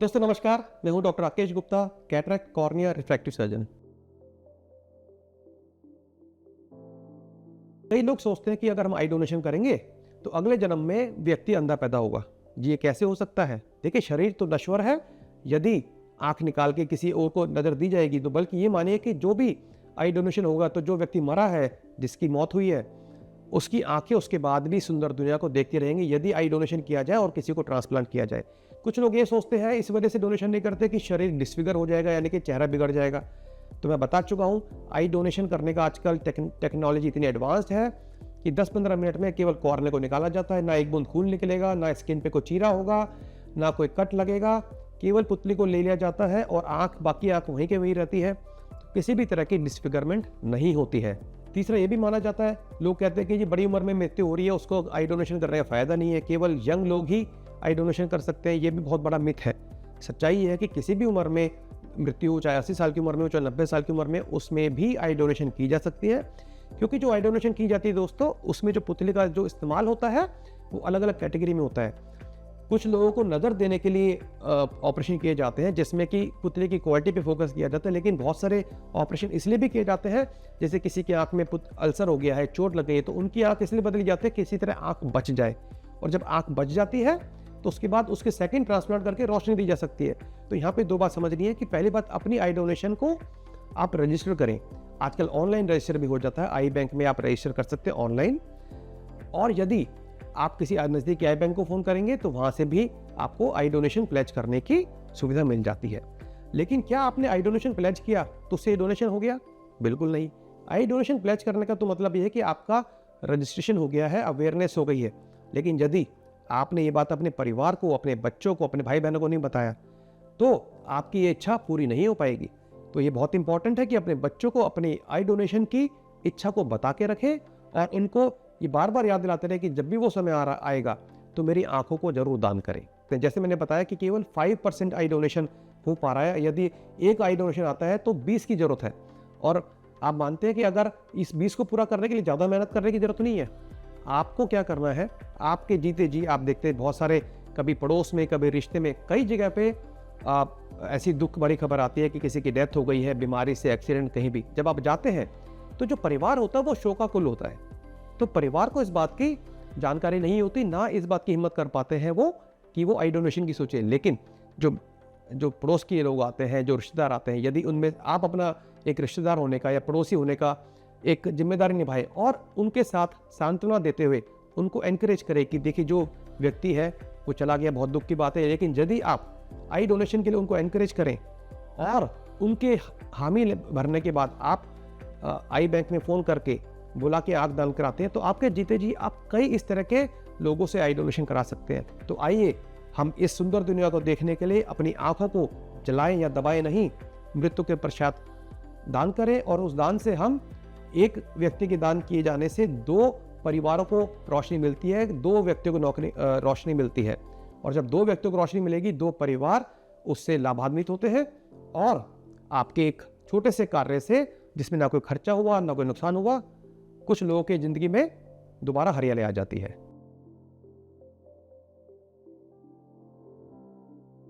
दोस्तों नमस्कार, मैं हूं doctor Rakesh Gupta, cataract cornea refractive surgeon. कई लोग सोचते हैं कि अगर हम आई डोनेशन करेंगे तो अगले जन्म में व्यक्ति अंधा पैदा होगा। जी ये कैसे हो सकता है? देखिए, शरीर तो नश्वर है। यदि आंख निकाल के किसी और को नजर दी जाएगी तो बल्कि ये मानिए कि जो भी आई डोनेशन होगा तो जो व्यक्ति मरा है, जिसकी मौत हुई है, उसकी आंखें उसके बाद भी सुंदर दुनिया को देखती रहेंगी यदि आई डोनेशन किया जाए और किसी को ट्रांसप्लांट किया जाए। कुछ लोग ये सोचते हैं इस वजह से डोनेशन नहीं करते कि शरीर डिसफिगर हो जाएगा, यानी कि चेहरा बिगड़ जाएगा। तो मैं बता चुका हूँ, आई डोनेशन करने का आजकल टेक्नोलॉजी इतनी एडवांस्ड है कि 10-15 मिनट में केवल कॉर्निया को निकाला जाता है। ना एक बूंद खून निकलेगा, ना स्किन पे कोई चीरा होगा, ना कोई कट लगेगा। केवल पुतली को ले लिया जाता है और बाकी आँख वहीं के वहीं रहती है। किसी भी तरह की डिसफिगरमेंट नहीं होती है। तीसरा ये भी माना जाता है, लोग कहते हैं कि जी बड़ी उम्र में मृत्यु हो रही है, उसको आई डोनेशन करने का फ़ायदा नहीं है, केवल यंग लोग ही आई डोनेशन कर सकते हैं। ये भी बहुत बड़ा मिथ है। सच्चाई ये है कि किसी भी उम्र में मृत्यु हो, चाहे 80 साल की उम्र में हो, चाहे 90 साल की उम्र में, उसमें भी आई डोनेशन की जा सकती है। क्योंकि जो आई डोनेशन की जाती है दोस्तों, उसमें जो पुतली का जो इस्तेमाल होता है वो अलग अलग कैटेगरी में होता है। कुछ लोगों को नज़र देने के लिए ऑपरेशन किए जाते हैं, जिसमें कि पुतले की क्वालिटी पे फोकस किया जाता है। लेकिन बहुत सारे ऑपरेशन इसलिए भी किए जाते हैं, जैसे किसी की आंख में अल्सर हो गया है, चोट लग गई है, तो उनकी आंख इसलिए बदली जाती है कि किसी तरह आंख बच जाए। और जब आंख बच जाती है तो उसके बाद उसके सेकंड ट्रांसप्लांट करके रोशनी दी जा सकती है। तो यहाँ पे दो बात समझनी है कि पहली बात, अपनी आई डोनेशन को आप रजिस्टर करें। आजकल ऑनलाइन रजिस्टर भी हो जाता है, आई बैंक में आप रजिस्टर कर सकते हैं ऑनलाइन। और यदि आप किसी नज़दीकी आई बैंक को फ़ोन करेंगे तो वहाँ से भी आपको आई डोनेशन प्लेज करने की सुविधा मिल जाती है। लेकिन क्या आपने आई डोनेशन प्लेज किया तो उससे डोनेशन हो गया? बिल्कुल नहीं। आई डोनेशन प्लेज करने का तो मतलब ये है कि आपका रजिस्ट्रेशन हो गया है, अवेयरनेस हो गई है। लेकिन यदि आपने ये बात अपने परिवार को, अपने बच्चों को, अपने भाई बहनों को नहीं बताया तो आपकी ये इच्छा पूरी नहीं हो पाएगी। तो ये बहुत इंपॉर्टेंट है कि अपने बच्चों को अपनी आई डोनेशन की इच्छा को बता के रखें और उनको ये बार बार याद दिलाते रहे कि जब भी वो समय आएगा तो मेरी आंखों को जरूर दान करें। तो जैसे मैंने बताया कि केवल 5% आई डोनेशन हो पा रहा है। यदि एक आई डोनेशन आता है तो 20 की जरूरत है। और आप मानते हैं कि अगर इस 20 को पूरा करने के लिए ज़्यादा मेहनत करने की जरूरत नहीं है। आपको क्या करना है, आपके जीते जी आप देखते हैं बहुत सारे, कभी पड़ोस में, कभी रिश्ते में, कई जगह पे ऐसी दुख भरी खबर आती है कि किसी की डेथ हो गई है, बीमारी से, एक्सीडेंट, कहीं भी। जब आप जाते हैं तो जो परिवार होता है वो शोकाकुल होता है। तो परिवार को इस बात की जानकारी नहीं होती, ना इस बात की हिम्मत कर पाते हैं वो कि वो आई डोनेशन की सोचे। लेकिन जो पड़ोस के लोग आते हैं, जो रिश्तेदार आते हैं, यदि उनमें आप अपना एक रिश्तेदार होने का या पड़ोसी होने का एक जिम्मेदारी निभाएं और उनके साथ सांत्वना देते हुए उनको एनकरेज करें कि देखिए जो व्यक्ति है वो चला गया, बहुत दुख की बात है। लेकिन यदि आप आई डोनेशन के लिए उनको एनकरेज करें और उनके हामी भरने के बाद आप आई बैंक में फ़ोन करके बुला के आँख दान कराते हैं तो आपके जीते जी आप कई इस तरह के लोगों से आई डोनेशन करा सकते हैं। तो आइए हम इस सुंदर दुनिया को देखने के लिए अपनी आंखों को जलाएं या दबाएं नहीं, मृत्यु के पश्चात दान करें। और उस दान से हम एक व्यक्ति के दान किए जाने से 2 परिवारों को रोशनी मिलती है, 2 व्यक्तियों को रोशनी मिलती है। और जब 2 व्यक्तियों को रोशनी मिलेगी, 2 परिवार उससे लाभान्वित होते हैं और आपके एक छोटे से कार्य से, जिसमें ना कोई खर्चा हुआ, ना कोई नुकसान हुआ, कुछ लोगों की जिंदगी में दोबारा हरियाली आ जाती है।